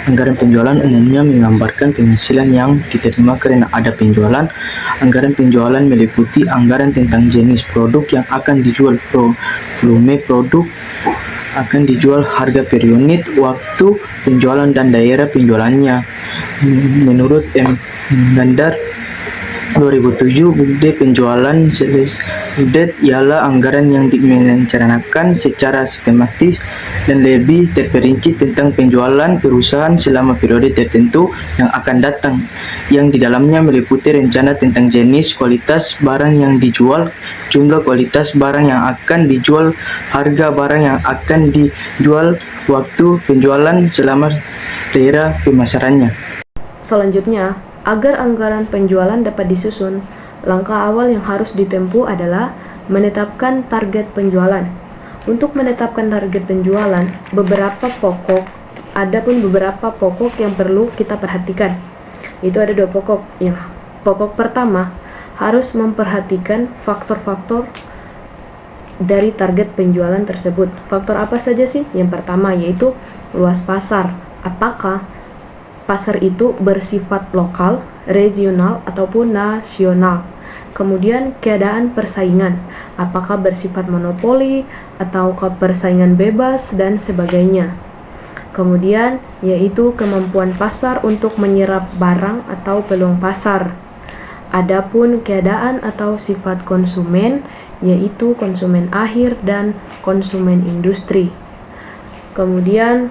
Anggaran penjualan umumnya menggambarkan penghasilan yang diterima karena ada penjualan. Anggaran penjualan meliputi anggaran tentang jenis produk yang akan dijual, volume produk akan dijual, harga per unit, waktu penjualan, dan daerah penjualannya. Menurut M. Gandar 2007, budget penjualan ialah anggaran yang direncanakan secara sistematis dan lebih terperinci tentang penjualan perusahaan selama periode tertentu yang akan datang, yang di dalamnya meliputi rencana tentang jenis, kualitas barang yang dijual, jumlah kualitas barang yang akan dijual, harga barang yang akan dijual, waktu penjualan selama daerah pemasarannya. Selanjutnya, agar anggaran penjualan dapat disusun, langkah awal yang harus ditempuh adalah menetapkan target penjualan. Untuk menetapkan target penjualan, ada beberapa pokok yang perlu kita perhatikan. Itu ada 2 pokok. Yang pokok pertama, harus memperhatikan faktor-faktor dari target penjualan tersebut. Faktor apa saja sih? Yang pertama yaitu luas pasar. Apakah pasar itu bersifat lokal, regional, ataupun nasional. Kemudian keadaan persaingan, apakah bersifat monopoli atau persaingan bebas dan sebagainya. Kemudian yaitu kemampuan pasar untuk menyerap barang atau peluang pasar. Adapun keadaan atau sifat konsumen, yaitu konsumen akhir dan konsumen industri. Kemudian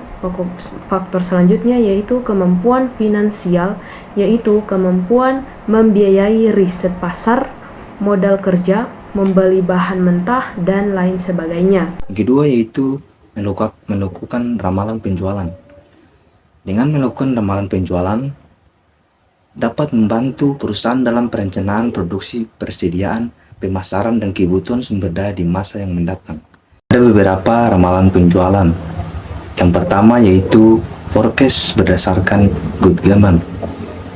faktor selanjutnya yaitu kemampuan finansial, yaitu kemampuan membiayai riset pasar, modal kerja, membeli bahan mentah, dan lain sebagainya. Kedua yaitu melakukan ramalan penjualan. Dengan melakukan ramalan penjualan dapat membantu perusahaan dalam perencanaan produksi, persediaan, pemasaran, dan kebutuhan sumber daya di masa yang mendatang. Ada beberapa ramalan penjualan. Yang pertama yaitu forecast berdasarkan Good Gaman.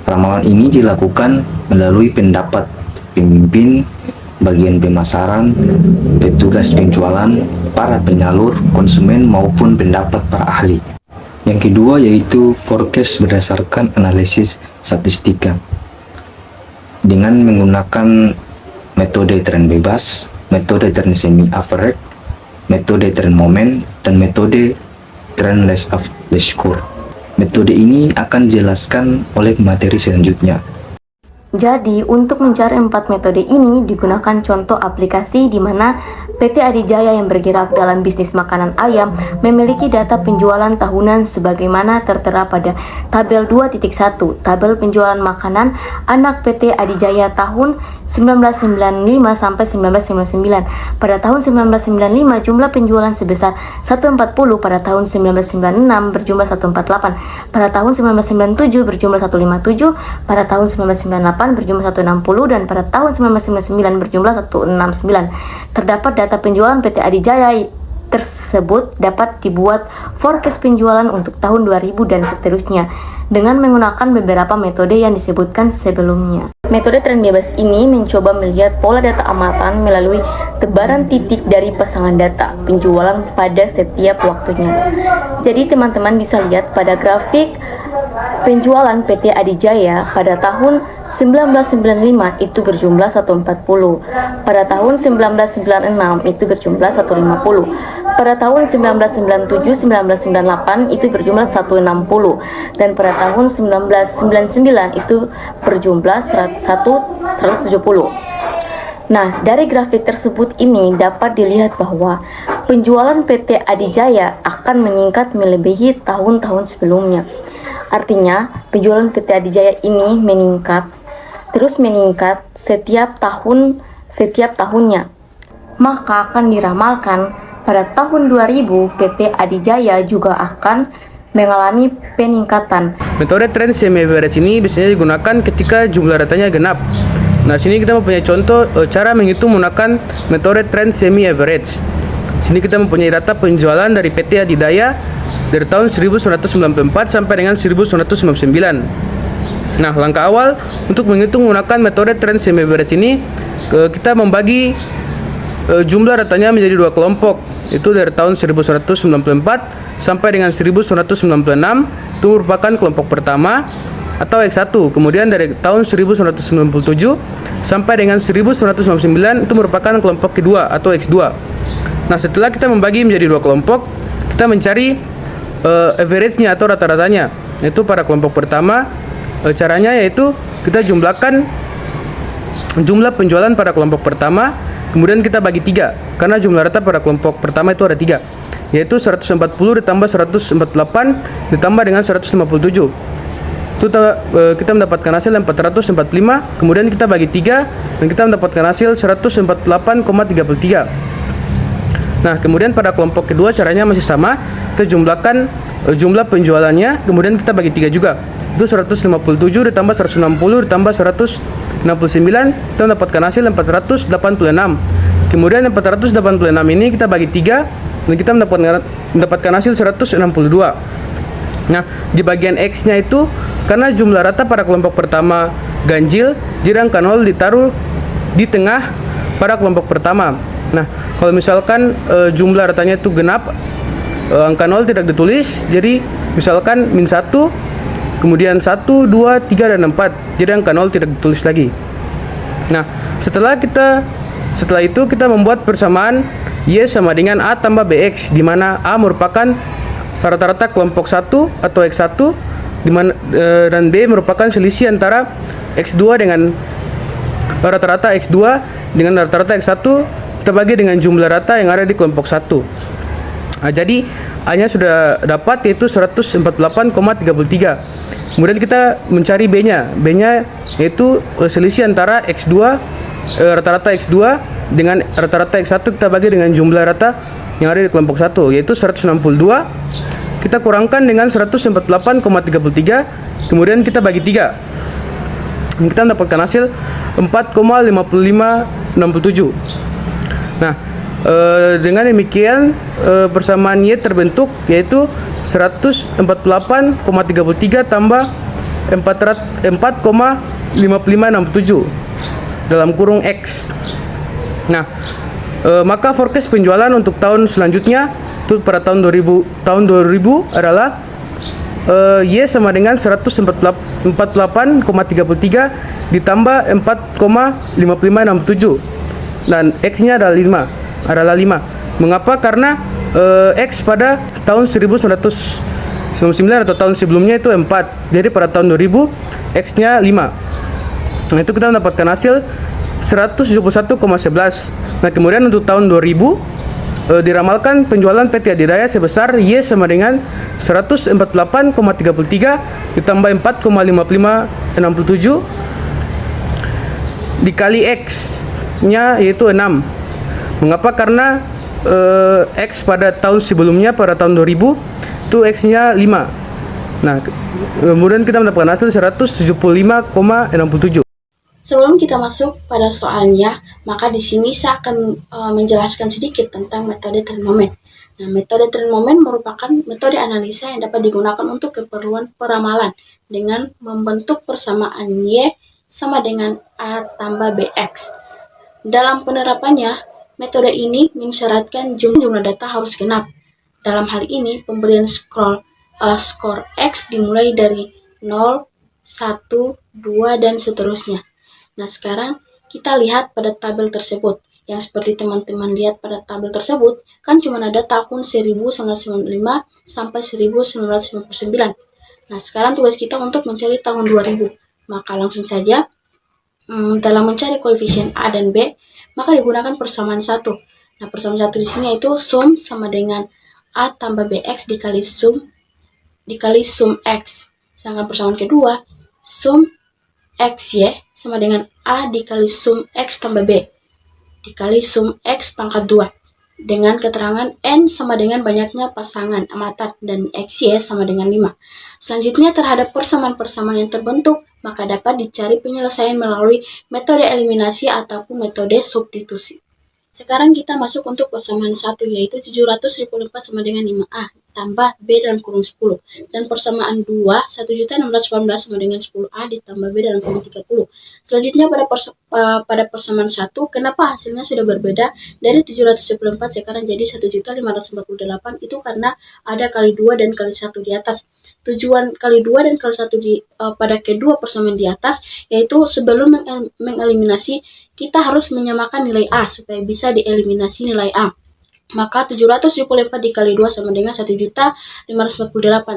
Ramalan ini dilakukan melalui pendapat pemimpin, bagian pemasaran, petugas penjualan, para penyalur, konsumen, maupun pendapat para ahli. Yang kedua yaitu forecast berdasarkan analisis statistika. Dengan menggunakan metode tren bebas, metode tren semi average, metode tren moment, dan metode tren less score. Metode ini akan dijelaskan oleh materi selanjutnya. Jadi, untuk mencari 4 metode ini digunakan contoh aplikasi di mana PT Adijaya yang bergerak dalam bisnis makanan ayam memiliki data penjualan tahunan sebagaimana tertera pada tabel 2.1, tabel penjualan makanan anak PT Adijaya tahun 1995 sampai 1999. Pada tahun 1995 jumlah penjualan sebesar 140, pada tahun 1996 berjumlah 148, pada tahun 1997 berjumlah 157, pada tahun 1998 berjumlah 160, dan pada tahun 1999 berjumlah 169. Terdapat data penjualan PT Adijaya tersebut dapat dibuat forecast penjualan untuk tahun 2000 dan seterusnya dengan menggunakan beberapa metode yang disebutkan sebelumnya. Metode tren bebas ini mencoba melihat pola data amatan melalui tebaran titik dari pasangan data penjualan pada setiap waktunya. Jadi teman-teman bisa lihat pada grafik penjualan PT Adijaya pada tahun 1995 itu berjumlah 140, pada tahun 1996 itu berjumlah 150, pada tahun 1997-1998 itu berjumlah 160, dan pada tahun 1999 itu berjumlah 170. Nah, dari grafik tersebut ini dapat dilihat bahwa penjualan PT Adijaya akan meningkat melebihi tahun-tahun sebelumnya. Artinya, penjualan PT Adijaya ini terus meningkat setiap tahunnya. Maka akan diramalkan pada tahun 2000 PT Adijaya juga akan mengalami peningkatan. Metode tren semi average ini biasanya digunakan ketika jumlah datanya genap. Nah, sini kita mempunyai contoh cara menghitung menggunakan metode tren semi average. Sini kita mempunyai data penjualan dari PT Adijaya dari tahun 1994 sampai dengan 1999. Nah, langkah awal untuk menghitung menggunakan metode tren semi average ini, kita membagi jumlah datanya menjadi 2 kelompok, itu dari tahun 1994 sampai dengan 1996 itu merupakan kelompok pertama atau X1. Kemudian dari tahun 1997 sampai dengan 1999 itu merupakan kelompok kedua atau X2. Nah, setelah kita membagi menjadi dua kelompok, kita mencari average-nya atau rata-ratanya. Itu pada kelompok pertama, caranya yaitu kita jumlahkan jumlah penjualan pada kelompok pertama, kemudian kita bagi 3, karena jumlah rata pada kelompok pertama itu ada 3, yaitu 140 ditambah 148 ditambah dengan 157. Itu kita mendapatkan hasil 445, kemudian kita bagi 3 dan kita mendapatkan hasil 148,33. Nah, kemudian pada kelompok kedua caranya masih sama, kita jumlahkan jumlah penjualannya, kemudian kita bagi 3 juga. Itu 157 ditambah 160 ditambah 169, kita mendapatkan hasil 486. Kemudian 486 ini kita bagi 3 dan kita mendapatkan hasil 162. Nah, di bagian X-nya itu karena jumlah rata pada kelompok pertama ganjil, jadi angka 0 ditaruh di tengah pada kelompok pertama. Nah, kalau misalkan jumlah ratanya itu genap, angka 0 tidak ditulis, jadi misalkan min 1, kemudian 1, 2, 3, dan 4, jadi angka 0 tidak ditulis lagi. Nah, setelah itu kita membuat persamaan Y sama dengan A tambah BX, di mana A merupakan rata-rata kelompok 1 atau X1, dan B merupakan selisih antara X2 dengan rata-rata X2 dengan rata-rata X1, kita bagi dengan jumlah rata yang ada di kelompok 1. Nah, jadi A-nya sudah dapat, yaitu 148,33. Kemudian kita mencari B-nya. B-nya yaitu selisih antara X2 rata-rata X2 dengan rata-rata X1, kita bagi dengan jumlah rata yang ada di kelompok 1, yaitu 162. Kita kurangkan dengan 148,33, kemudian kita bagi 3. Kita mendapatkan hasil 4,5567. Nah, dengan demikian persamaan Y terbentuk, yaitu 148,33 tambah 4,5567 dalam kurung X. Nah, maka forecast penjualan untuk tahun selanjutnya itu pada tahun 2000 adalah Y sama dengan 148,33 ditambah 4,5567 dan X-nya adalah 5. Mengapa? Karena X pada tahun 1999 atau tahun sebelumnya itu 4. Jadi pada tahun 2000 X-nya 5. Nah, itu kita mendapatkan hasil 171,11. Nah, kemudian untuk tahun 2000 diramalkan penjualan PT Adidaya sebesar Y sama dengan 148,33 ditambah 4,5567 dikali X-nya yaitu 6. Mengapa? Karena X pada tahun sebelumnya pada tahun 2000 itu X-nya 5. Nah, kemudian kita mendapatkan hasil 175,67. Sebelum kita masuk pada soalnya, maka di sini saya akan menjelaskan sedikit tentang metode trend moment. Nah, metode trend moment merupakan metode analisa yang dapat digunakan untuk keperluan peramalan dengan membentuk persamaan Y sama dengan A tambah BX. Dalam penerapannya, metode ini mensyaratkan jumlah data harus genap. Dalam hal ini, pemberian skor X dimulai dari 0, 1, 2, dan seterusnya. Nah, sekarang kita lihat pada tabel tersebut. Yang seperti teman-teman lihat pada tabel tersebut, kan cuma ada tahun 1995 sampai 1999. Nah, sekarang tugas kita untuk mencari tahun 2000. Maka langsung saja, dalam mencari koefisien A dan B, maka digunakan persamaan 1. Nah, persamaan 1 di sini yaitu sum sama dengan A tambah BX dikali sum X. Sedangkan persamaan kedua, sum XY sama dengan A dikali sum X tambah B dikali sum X pangkat 2 dengan keterangan N sama dengan banyaknya pasangan amatan dan XY sama dengan 5. Selanjutnya terhadap persamaan-persamaan yang terbentuk, maka dapat dicari penyelesaian melalui metode eliminasi ataupun metode substitusi. Sekarang kita masuk untuk persamaan 1, yaitu 700 ripple 4 sama dengan 5A. tambah B dalam kurung 10. Dan persamaan 2, 1.618 sama dengan 10A ditambah B dalam kurung 30. Selanjutnya pada persamaan 1, kenapa hasilnya sudah berbeda dari 724 sekarang jadi 1.548? Itu karena ada kali 2 dan kali 1 di atas. Tujuan kali 2 dan kali 1 pada kedua persamaan di atas yaitu sebelum mengeliminasi kita harus menyamakan nilai A supaya bisa dieliminasi nilai A. Maka 774 dikali 2 sama dengan 1.548.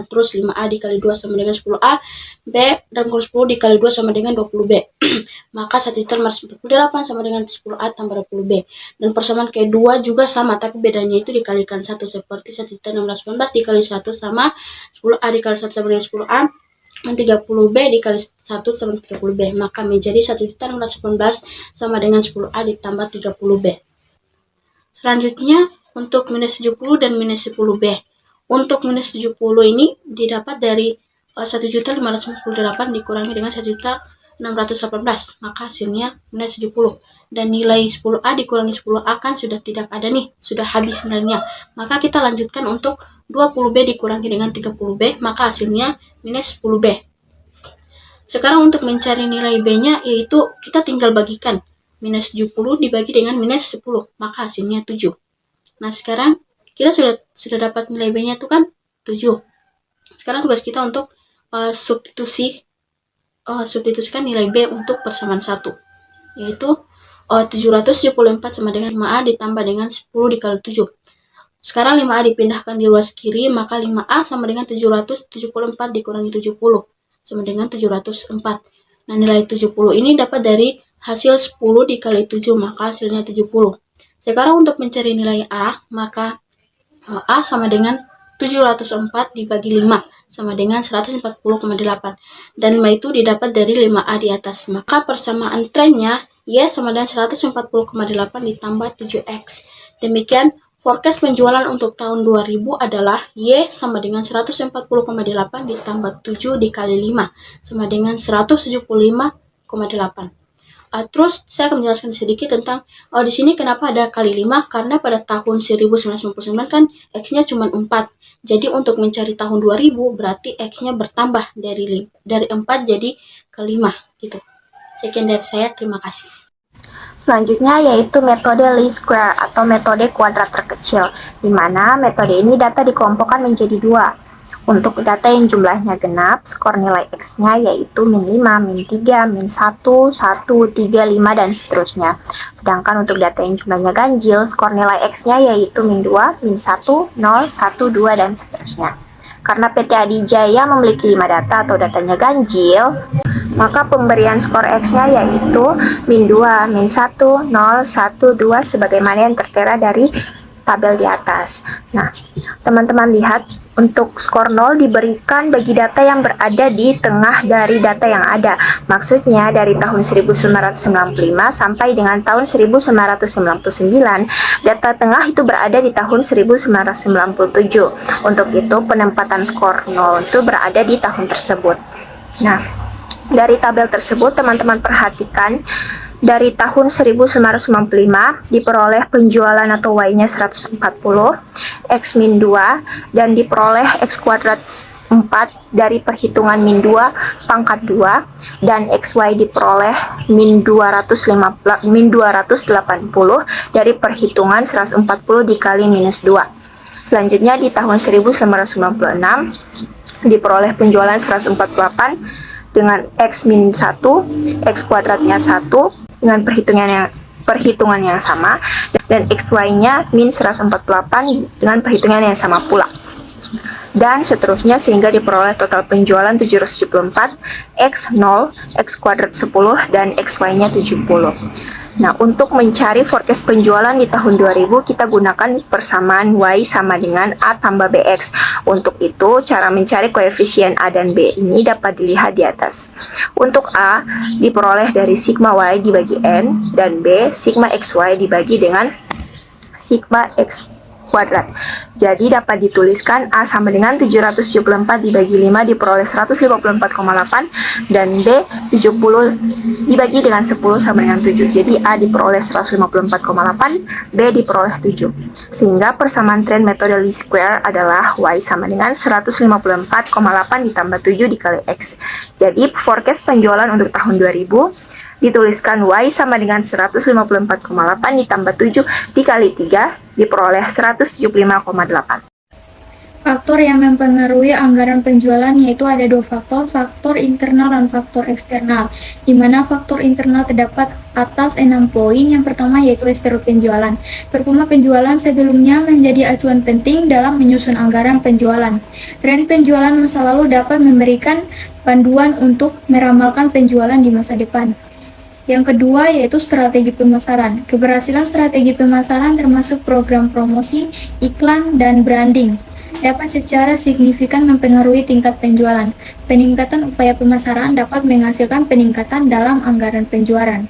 Terus 5A dikali 2 sama dengan 10A. B dalam kurung 10 dikali 2 sama dengan 20B. Maka 1.548 sama dengan 10A tambah 20B. Dan persamaan kedua juga sama, tapi bedanya itu dikalikan 1. Seperti 1.618 dikali 1 sama 10A dikali 1 sama dengan 10A. Dan 30B dikali 1 sama 30B. Maka menjadi 1.618 sama dengan 10A ditambah 30B. Selanjutnya untuk minus 70 dan minus 10B. Untuk minus 70 ini didapat dari 1.548 dikurangi dengan 1.618. Maka hasilnya minus 70. Dan nilai 10A dikurangi 10A kan sudah tidak ada nih. Sudah habis nilainya. Maka kita lanjutkan untuk 20B dikurangi dengan 30B. Maka hasilnya minus 10B. Sekarang untuk mencari nilai B-nya yaitu kita tinggal bagikan. Minus 70 dibagi dengan minus 10. Maka hasilnya 7. Nah, sekarang kita sudah dapat nilai B-nya itu kan 7. Sekarang tugas kita untuk substitusikan nilai B untuk persamaan 1. Yaitu 774 sama dengan 5A ditambah dengan 10 dikali 7. Sekarang 5A dipindahkan di ruas kiri, maka 5A sama dengan 774 dikurangi 70 sama dengan 704. Nah, nilai 70 ini dapat dari hasil 10 dikali 7, maka hasilnya 70. Sekarang untuk mencari nilai A, maka A sama dengan 704 dibagi 5 sama dengan 140,8. Dan 5 itu didapat dari 5A di atas. Maka persamaan trennya Y sama dengan 140,8 ditambah 7X. Demikian forecast penjualan untuk tahun 2000 adalah Y sama dengan 140,8 ditambah 7 dikali 5 sama dengan 175,8. Terus saya akan menjelaskan sedikit tentang di sini kenapa ada kali 5, karena pada tahun 1999 kan X-nya cuma 4. Jadi untuk mencari tahun 2000 berarti X-nya bertambah dari 4 jadi ke 5 gitu. Sekian dari saya, terima kasih. Selanjutnya yaitu metode least square atau metode kuadrat terkecil, di mana metode ini data dikelompokkan menjadi 2. Untuk data yang jumlahnya genap, skor nilai X-nya yaitu min 5, min 3, min 1, 1, 3, 5, dan seterusnya. Sedangkan untuk data yang jumlahnya ganjil, skor nilai X-nya yaitu min 2, min 1, 0, 1, 2, dan seterusnya. Karena PT Adi Jaya memiliki 5 data atau datanya ganjil, maka pemberian skor X-nya yaitu min 2, min 1, 0, 1, 2, sebagaimana yang tertera dari tabel di atas. Nah, teman-teman lihat untuk skor 0 diberikan bagi data yang berada di tengah dari data yang ada. Maksudnya dari tahun 1995 sampai dengan tahun 1999, data tengah itu berada di tahun 1997. Untuk itu penempatan skor 0 itu berada di tahun tersebut. Nah, dari tabel tersebut teman-teman perhatikan dari tahun 1995 diperoleh penjualan atau Y-nya 140, X min 2, dan diperoleh X kuadrat 4 dari perhitungan min 2 pangkat 2, dan XY diperoleh min 280 dari perhitungan 140 dikali minus 2. Selanjutnya di tahun 1996 diperoleh penjualan 148 dengan X min 1, X kuadratnya 1, dengan perhitungan yang sama, dan XY-nya min 148 dengan perhitungan yang sama pula. Dan seterusnya sehingga diperoleh total penjualan 774, X0, X kuadrat 10, dan XY-nya 70. Nah, untuk mencari forecast penjualan di tahun 2000, kita gunakan persamaan Y sama dengan A tambah BX. Untuk itu, cara mencari koefisien A dan B ini dapat dilihat di atas. Untuk A, diperoleh dari sigma Y dibagi N, dan B, sigma XY dibagi dengan sigma X kuadrat. Jadi dapat dituliskan A sama dengan 774 dibagi 5 diperoleh 154,8 dan B 70 dibagi dengan 10 sama dengan 7. Jadi A diperoleh 154,8, B diperoleh 7. Sehingga persamaan tren metode least square adalah Y sama dengan 154,8 ditambah 7 dikali X. Jadi forecast penjualan untuk tahun 2000 dituliskan Y sama dengan 154,8 ditambah 7 dikali 3 diperoleh 175,8. Faktor yang mempengaruhi anggaran penjualan yaitu ada dua faktor, faktor internal dan faktor eksternal. Di mana faktor internal terdapat atas 6 poin. Yang pertama yaitu estimator penjualan. Performa penjualan sebelumnya menjadi acuan penting dalam menyusun anggaran penjualan. Tren penjualan masa lalu dapat memberikan panduan untuk meramalkan penjualan di masa depan. Yang kedua yaitu strategi pemasaran. Keberhasilan strategi pemasaran termasuk program promosi, iklan, dan branding dapat secara signifikan mempengaruhi tingkat penjualan. Peningkatan upaya pemasaran dapat menghasilkan peningkatan dalam anggaran penjualan.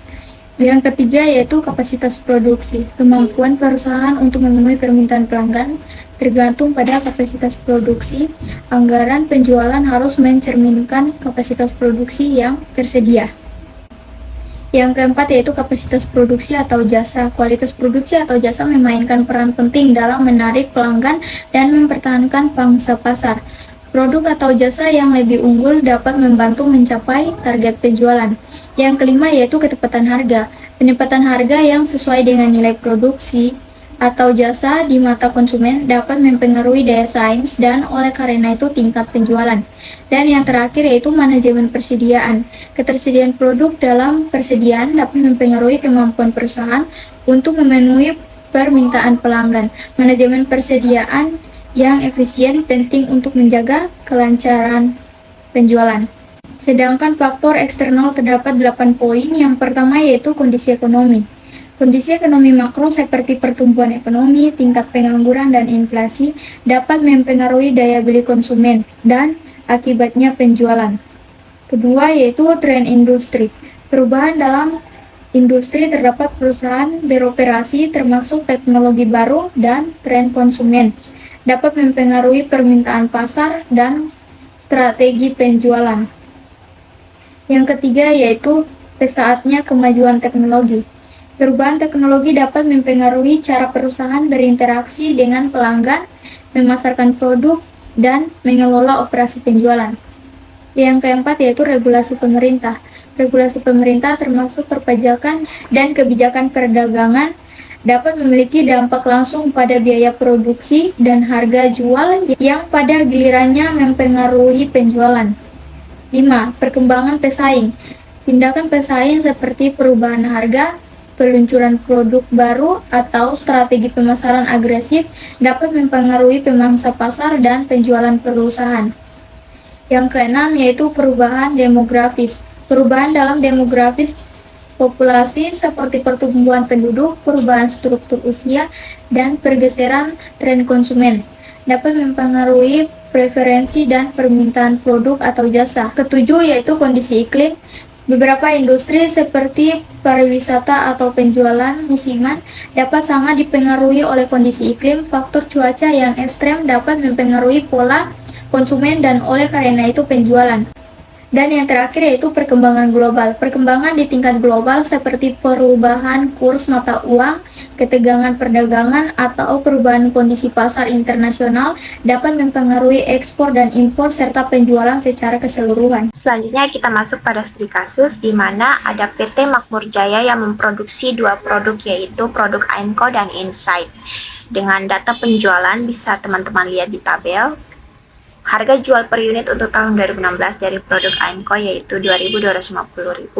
Yang ketiga yaitu kapasitas produksi. Kemampuan perusahaan untuk memenuhi permintaan pelanggan tergantung pada kapasitas produksi. Anggaran penjualan harus mencerminkan kapasitas produksi yang tersedia. Yang keempat yaitu kapasitas produksi atau jasa. Kualitas produksi atau jasa memainkan peran penting dalam menarik pelanggan dan mempertahankan pangsa pasar. Produk atau jasa yang lebih unggul dapat membantu mencapai target penjualan. Yang kelima yaitu ketepatan harga. Penempatan harga yang sesuai dengan nilai produksi atau jasa di mata konsumen dapat mempengaruhi daya saing dan oleh karena itu tingkat penjualan. Dan yang terakhir yaitu manajemen persediaan. Ketersediaan produk dalam persediaan dapat mempengaruhi kemampuan perusahaan untuk memenuhi permintaan pelanggan. Manajemen persediaan yang efisien penting untuk menjaga kelancaran penjualan. Sedangkan faktor eksternal terdapat 8 poin. Yang pertama yaitu kondisi ekonomi. Kondisi ekonomi makro seperti pertumbuhan ekonomi, tingkat pengangguran, dan inflasi dapat mempengaruhi daya beli konsumen dan akibatnya penjualan. Kedua yaitu tren industri. Perubahan dalam industri terdapat perusahaan beroperasi termasuk teknologi baru dan tren konsumen dapat mempengaruhi permintaan pasar dan strategi penjualan. Yang ketiga yaitu pesatnya kemajuan teknologi. Perubahan teknologi dapat mempengaruhi cara perusahaan berinteraksi dengan pelanggan, memasarkan produk, dan mengelola operasi penjualan. Yang keempat yaitu regulasi pemerintah. Regulasi pemerintah termasuk perpajakan dan kebijakan perdagangan dapat memiliki dampak langsung pada biaya produksi dan harga jual yang pada gilirannya mempengaruhi penjualan. 5. Perkembangan pesaing. Tindakan pesaing seperti perubahan harga, peluncuran produk baru, atau strategi pemasaran agresif dapat mempengaruhi pemangsa pasar dan penjualan perusahaan. Yang keenam yaitu perubahan demografis. Perubahan dalam demografis populasi seperti pertumbuhan penduduk, perubahan struktur usia, dan pergeseran tren konsumen dapat mempengaruhi preferensi dan permintaan produk atau jasa. Ketujuh yaitu kondisi iklim. Beberapa industri seperti pariwisata atau penjualan musiman dapat sangat dipengaruhi oleh kondisi iklim. Faktor cuaca yang ekstrem dapat mempengaruhi pola konsumen dan oleh karena itu penjualan. Dan yang terakhir yaitu perkembangan global. Perkembangan di tingkat global seperti perubahan kurs mata uang, ketegangan perdagangan, atau perubahan kondisi pasar internasional dapat mempengaruhi ekspor dan impor serta penjualan secara keseluruhan. Selanjutnya kita masuk pada studi kasus di mana ada PT Makmur Jaya yang memproduksi dua produk yaitu produk AIMCO dan Insight. Dengan data penjualan bisa teman-teman lihat di tabel. Harga jual per unit untuk tahun 2016 dari produk AIMCO yaitu 2.250.000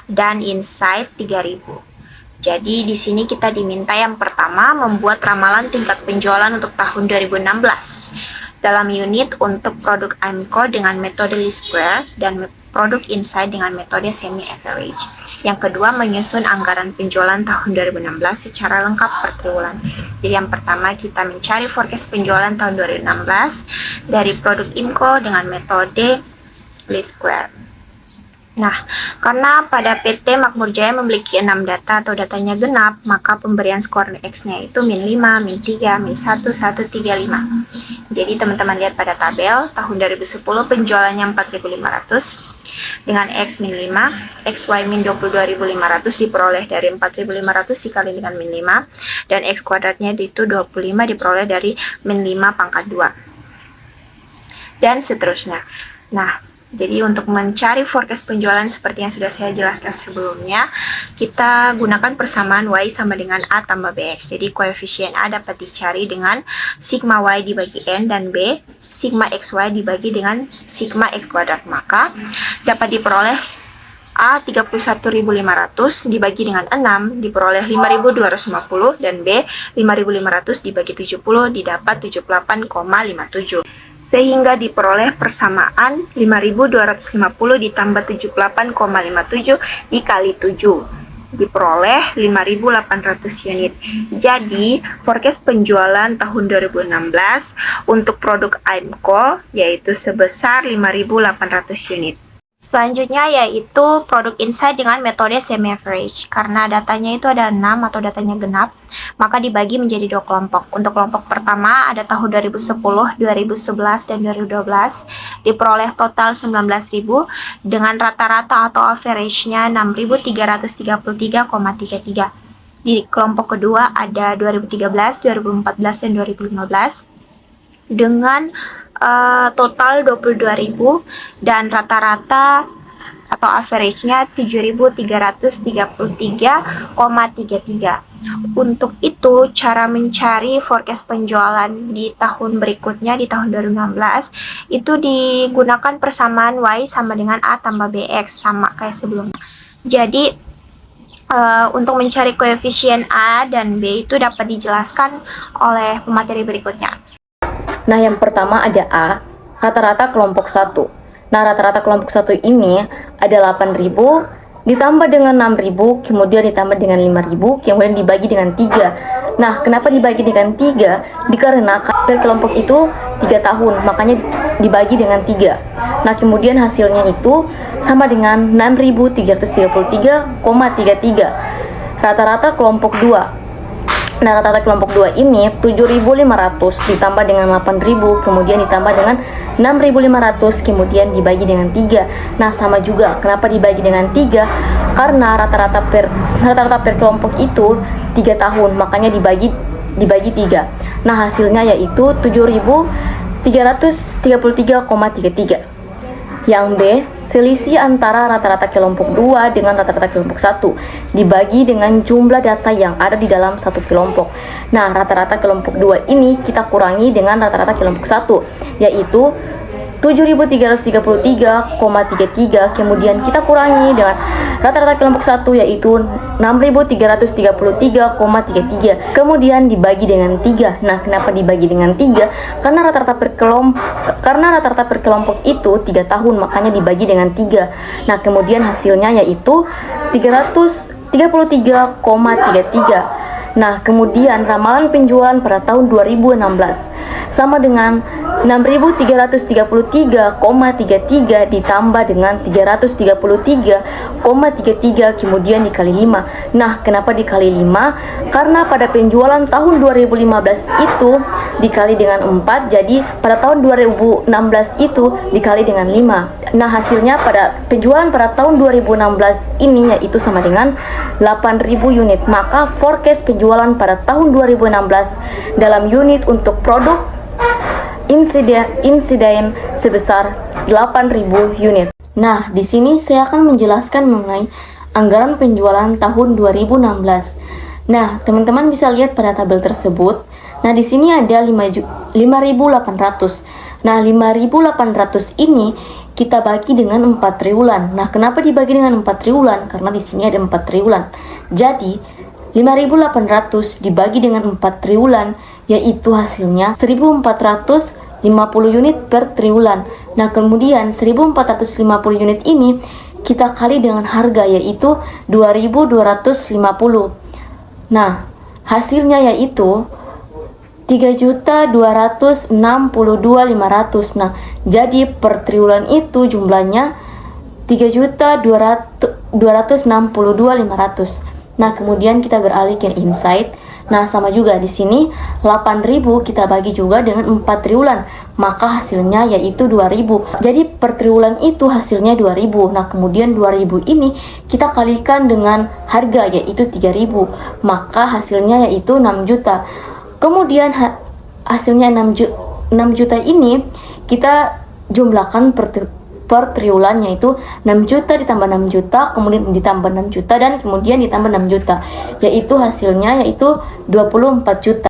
dan Insight 3.000. Jadi di sini kita diminta yang pertama membuat ramalan tingkat penjualan untuk tahun 2016 dalam unit untuk produk AIMCO dengan metode least square dan produk Insight dengan metode semi average. Yang kedua menyusun anggaran penjualan tahun 2016 secara lengkap per triwulan. Jadi yang pertama kita mencari forecast penjualan tahun 2016 dari produk IMCO dengan metode least square. Nah, karena pada PT Makmur Jaya memiliki 6 data atau datanya genap, maka pemberian skor X-nya itu min 5, min 3, min 1, 1, 3, 5. Jadi teman-teman lihat pada tabel, tahun 2010 penjualannya 4.500, dengan X min 5, XY min 22.500 diperoleh dari 4.500 dikali dengan min 5, dan X kuadratnya itu 25 diperoleh dari min 5 pangkat 2. Dan seterusnya. Nah, jadi untuk mencari forecast penjualan seperti yang sudah saya jelaskan sebelumnya, kita gunakan persamaan Y sama dengan A tambah BX. Jadi koefisien A dapat dicari dengan sigma Y dibagi N, dan B sigma XY dibagi dengan sigma X kuadrat. Maka dapat diperoleh A 31.500 dibagi dengan 6 diperoleh 5.250, dan B 5.500 dibagi 70 didapat 78,57. Sehingga diperoleh persamaan 5.250 ditambah 78,57 dikali 7 diperoleh 5.800 unit. Jadi forecast penjualan tahun 2016 untuk produk AIMCO yaitu sebesar 5.800 unit. Selanjutnya yaitu produk insight dengan metode semi average. Karena datanya itu ada 6 atau datanya genap, maka dibagi menjadi 2 kelompok. Untuk kelompok pertama ada tahun 2010, 2011, dan 2012 diperoleh total 19.000 dengan rata-rata atau average-nya 6.333,33. Di kelompok kedua ada 2013, 2014, dan 2015 dengan total 22.000 dan rata-rata atau average-nya 7.333,33. Untuk itu, cara mencari forecast penjualan di tahun berikutnya, di tahun 2016, itu digunakan persamaan Y sama dengan A tambah BX, sama kayak sebelumnya. Jadi, untuk mencari koefisien A dan B itu dapat dijelaskan oleh pemateri berikutnya. Nah, yang pertama ada A, rata-rata kelompok 1. Nah, rata-rata kelompok 1 ini ada 8.000 ditambah dengan 6.000, kemudian ditambah dengan 5.000, kemudian dibagi dengan 3. Nah, kenapa dibagi dengan 3? Dikarenakan per kelompok itu 3 tahun, makanya dibagi dengan 3. Nah, kemudian hasilnya itu sama dengan 6.333,33. Rata-rata kelompok 2. Nah, rata-rata kelompok 2 ini 7.500 ditambah dengan 8.000, kemudian ditambah dengan 6.500, kemudian dibagi dengan 3. Nah, sama juga. Kenapa dibagi dengan 3? Karena rata-rata per kelompok itu 3 tahun, makanya dibagi 3. Nah, hasilnya yaitu 7.333,33. Yang B, selisih antara rata-rata kelompok 2 dengan rata-rata kelompok 1 dibagi dengan jumlah data yang ada di dalam satu kelompok. Nah, rata-rata kelompok 2 ini kita kurangi dengan rata-rata kelompok 1, yaitu 7.333,33, kemudian kita kurangi dengan rata-rata kelompok 1 yaitu 6.333,33, kemudian dibagi dengan 3. Nah, kenapa dibagi dengan 3? Karena rata-rata per kelompok itu 3 tahun, makanya dibagi dengan 3. Nah, kemudian hasilnya yaitu 333,33. Nah, kemudian ramalan penjualan pada tahun 2016 sama dengan 6.333,33 ditambah dengan 333,33, kemudian dikali 5. Nah, kenapa dikali 5? Karena pada penjualan tahun 2015 itu dikali dengan 4, jadi pada tahun 2016 itu dikali dengan 5. Nah, hasilnya pada penjualan pada tahun 2016 ini yaitu sama dengan 8.000 unit. Maka forecast penjualan pada tahun 2016 dalam unit untuk produk insiden sebesar 8.000 unit. Nah, di sini saya akan menjelaskan mengenai anggaran penjualan tahun 2016. Nah, teman-teman bisa lihat pada tabel tersebut. Nah, di sini ada 5.800. Nah, 5.800 ini kita bagi dengan 4 triwulan. Nah, kenapa dibagi dengan 4 triwulan? Karena di sini ada 4 triwulan. Jadi, 5.800 dibagi dengan 4 triwulan, yaitu hasilnya 1.450 unit per triwulan. Nah, kemudian 1.450 unit ini kita kali dengan harga, yaitu 2.250. Nah, hasilnya yaitu 3.262.500. Nah, jadi per triwulan itu jumlahnya 3.262.500. Nah, kemudian kita beralih ke insight. Nah, sama juga di sini 8.000 kita bagi juga dengan 4 triwulan, maka hasilnya yaitu 2.000. Jadi per triwulan itu hasilnya 2.000. Nah, kemudian 2.000 ini kita kalikan dengan harga yaitu 3.000, maka hasilnya yaitu 6 juta. Kemudian hasilnya 6 juta ini kita jumlahkan per triwulan, yaitu 6 juta ditambah 6 juta, kemudian ditambah 6 juta, dan kemudian ditambah 6 juta, yaitu hasilnya yaitu 24 juta.